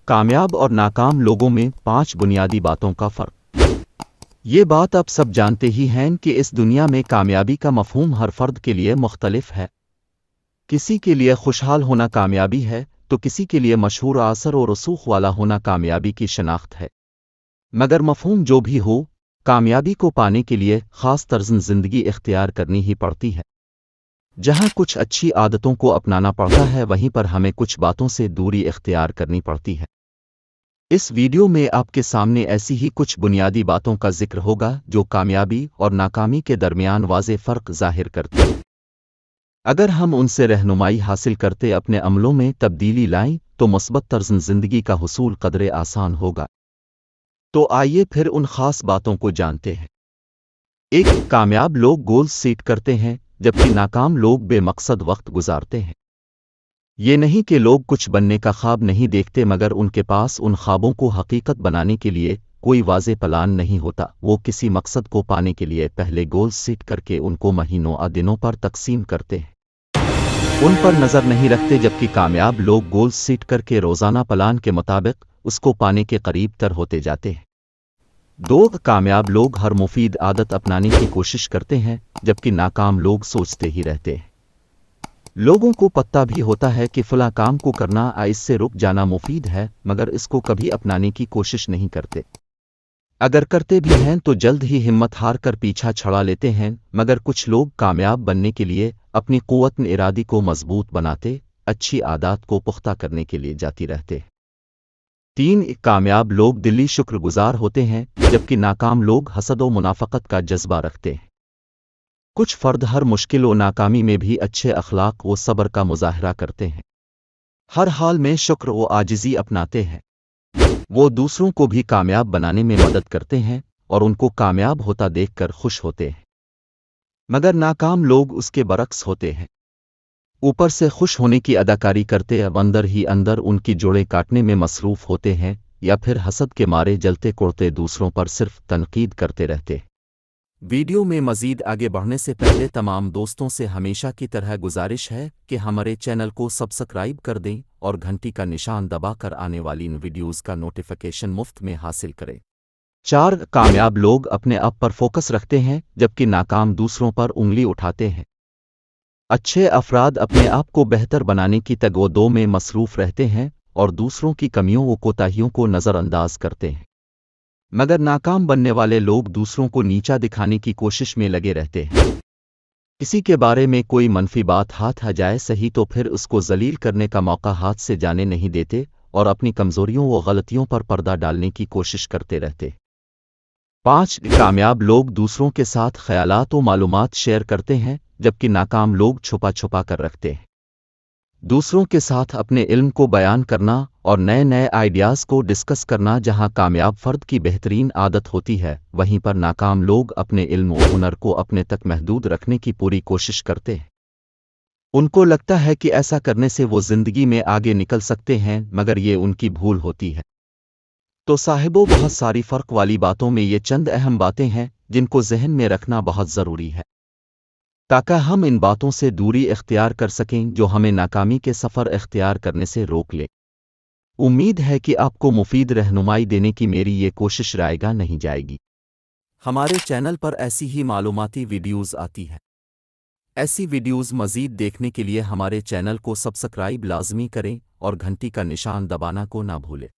कामयाब और नाकाम लोगों में 5 बुनियादी बातों का फ़र्क। ये बात आप सब जानते ही हैं कि इस दुनिया में कामयाबी का मफ़हूम हर फ़र्द के लिए मुख्तलिफ है। किसी के लिए खुशहाल होना कामयाबी है, तो किसी के लिए मशहूर असर और रसूख वाला होना कामयाबी की शनाख्त है। मगर मफ़हूम जो भी हो, कामयाबी को पाने के लिए ख़ास तर्ज़ ज़िंदगी इख्तियार करनी ही पड़ती है। जहाँ कुछ अच्छी आदतों को अपनाना पड़ता है, वहीं पर हमें कुछ बातों से दूरी इख्तियार करनी पड़ती है। इस वीडियो में आपके सामने ऐसी ही कुछ बुनियादी बातों का जिक्र होगा जो कामयाबी और नाकामी के दरमियान वाज़े फ़र्क ज़ाहिर करती हैं। अगर हम उनसे रहनुमाई हासिल करते अपने अमलों में तब्दीली लाएं तो मुस्बत तर्ज़ ज़िंदगी का हुसूल क़दरे आसान होगा। तो आइए फिर उन ख़ास बातों को जानते हैं। एक, कामयाब लोग गोल्स सेट करते हैं जबकि नाकाम लोग बेमकसद वक्त गुजारते हैं। ये नहीं कि लोग कुछ बनने का ख्वाब नहीं देखते, मगर उनके पास उन ख्वाबों को हकीकत बनाने के लिए कोई वाज़े प्लान नहीं होता। वो किसी मकसद को पाने के लिए पहले गोल्स सेट करके उनको महीनों और दिनों पर तकसीम करते हैं, उन पर नज़र नहीं रखते। जबकि कामयाब लोग गोल्स सेट करके रोज़ाना प्लान के मुताबिक उसको पाने के करीब तर होते जाते हैं। 2, कामयाब लोग हर मुफीद आदत अपनाने की कोशिश करते हैं जबकि नाकाम लोग सोचते ही रहते हैं। लोगों को पता भी होता है कि फला काम को करना इससे रुक जाना मुफीद है, मगर इसको कभी अपनाने की कोशिश नहीं करते। अगर करते भी हैं तो जल्द ही हिम्मत हार कर पीछा छड़ा लेते हैं। मगर कुछ लोग कामयाब बनने के लिए अपनी क़ुव्वत इरादी को मजबूत बनाते, अच्छी आदत को पुख्ता करने के लिए जाती रहते। 3, कामयाब लोग दिली शुक्रगुजार होते हैं जबकि नाकाम लोग हसद व मुनाफ़क़त का जज्बा रखते हैं। कुछ फ़र्द हर मुश्किल व नाकामी में भी अच्छे अखलाक व सब्र का मुज़ाहरा करते हैं, हर हाल में शुक्र व आजिज़ी अपनाते हैं। वो दूसरों को भी कामयाब बनाने में मदद करते हैं और उनको कामयाब होता देखकर खुश होते हैं। मगर नाकाम लोग उसके बरक्स होते हैं, ऊपर से खुश होने की अदाकारी करते अब अंदर ही अंदर उनकी जोड़ें काटने में मसरूफ़ होते हैं, या फिर हसद के मारे जलते कुड़ते दूसरों पर सिर्फ तनकीद करते रहते। वीडियो में मज़ीद आगे बढ़ने से पहले तमाम दोस्तों से हमेशा की तरह गुजारिश है कि हमारे चैनल को सब्सक्राइब कर दें और घंटी का निशान दबाकर आने वाली इन वीडियोज़ का नोटिफिकेशन मुफ्त में हासिल करें। 4, कामयाब लोग अपने आप पर फोकस रखते हैं जबकि नाकाम दूसरों पर उंगली उठाते हैं। अच्छे अफराद अपने आप को बेहतर बनाने की तगोदो में मसरूफ़ रहते हैं और दूसरों की कमियों व कोताहियों को नज़रअंदाज करते हैं। मगर नाकाम बनने वाले लोग दूसरों को नीचा दिखाने की कोशिश में लगे रहते हैं। किसी के बारे में कोई मनफी बात हाथ आ जाए सही तो फिर उसको जलील करने का मौका हाथ से जाने नहीं देते और अपनी कमज़ोरियों व गलतियों पर पर्दा डालने की कोशिश करते रहते। 5, कामयाब लोग दूसरों के साथ ख़यालात व मालूमात शेयर करते हैं जबकि नाकाम लोग छुपा छुपा कर रखते हैं। दूसरों के साथ अपने इल्म को बयान करना और नए नए आइडियाज़ को डिस्कस करना जहां कामयाब फ़र्द की बेहतरीन आदत होती है, वहीं पर नाकाम लोग अपने इल्म व हुनर को अपने तक महदूद रखने की पूरी कोशिश करते हैं। उनको लगता है कि ऐसा करने से वो ज़िंदगी में आगे निकल सकते हैं, मगर ये उनकी भूल होती है। तो साहिबों, बहुत सारी फ़र्क वाली बातों में ये चंद अहम बातें हैं जिनको जहन में रखना बहुत ज़रूरी है, ताकि हम इन बातों से दूरी इख्तियार कर सकें जो हमें नाकामी के सफ़र इख्तियार करने से रोक ले। उम्मीद है कि आपको मुफीद रहनुमाई देने की मेरी ये कोशिश रायगा नहीं जाएगी। हमारे चैनल पर ऐसी ही मालूमाती वीडियोज़ आती हैं। ऐसी वीडियोज़ मज़ीद देखने के लिए हमारे चैनल को सब्सक्राइब लाजमी करें और घंटी का निशान दबाना को ना भूलें।